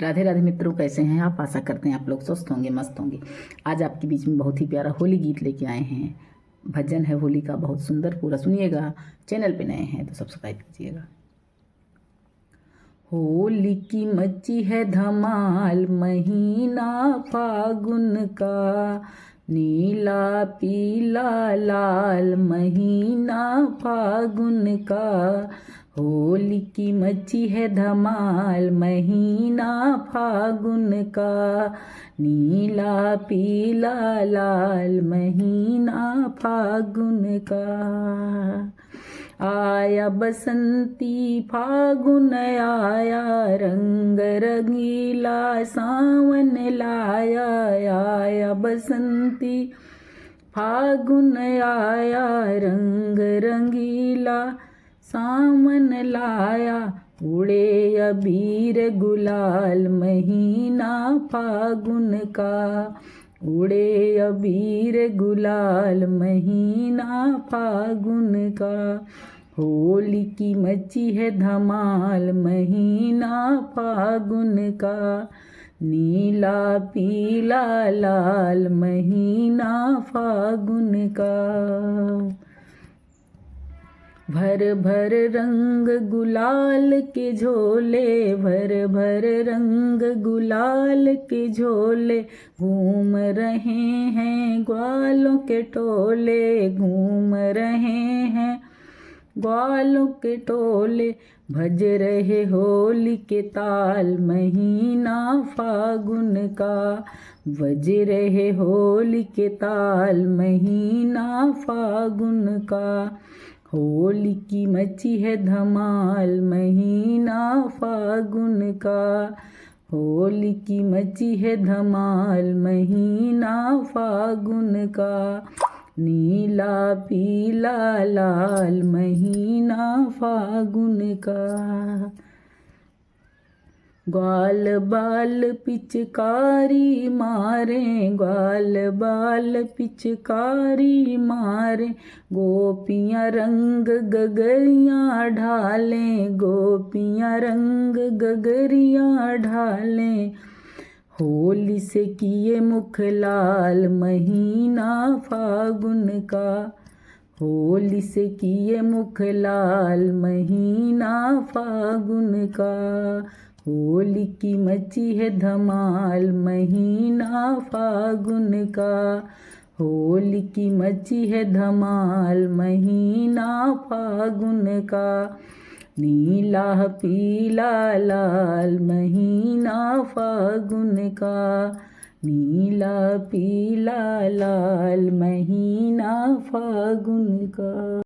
राधे राधे मित्रों, कैसे हैं आप। आशा करते हैं आप लोग स्वस्थ होंगे, मस्त होंगे। आज आपके बीच में बहुत ही प्यारा होली गीत लेके आए हैं। भजन है होली का, बहुत सुंदर, पूरा सुनिएगा। चैनल पे नए हैं तो सब्सक्राइब कीजिएगा। होली की मची है धमाल, महीना फागुन का, नीला पीला लाल महीना फागुन का। होली की मची है धमाल, महीना फागुन का, नीला पीला लाल महीना फागुन का। आया बसंती फागुन आया, रंग रंगीला सावन लाया। आया बसंती फागुन आया, रंग रंगीला सावन लाया। उड़े अबीर गुलाल महीना फागुन का, उड़े अबीर गुलाल महीना फागुन का। होली की मची है धमाल, महीना फागुन का, नीला पीला लाल महीना फागुन का। भर भर रंग गुलाल के झोले, भर भर रंग गुलाल के झोले, घूम रहे हैं ग्वालों के टोले, घूम रहे हैं ग्वालों के टोले। भज रहे होली के ताल महीना फागुन का, बज रहे होली के ताल महीना फागुन का। होली की मची है धमाल, महीना फागुन का, होली की मची है धमाल महीना फागुन का। नीला पीला लाल महीना फागुन का। ग्वाल बाल पिचकारी मारे, ग्वाल बाल पिचकारी मारे, गोपियाँ रंग गगरियाँ ढालें, गोपियाँ रंग गगरियाँ ढालें। होली से किए मुख लाल महीना फागुन का, होली से किए मुख लाल महीना फागुन का। होली की मची है धमाल, महीना फागुन का, होली की मची है धमाल महीना फागुन का। नीला पीला लाल महीना फागुन का, नीला पीला लाल महीना फागुन का।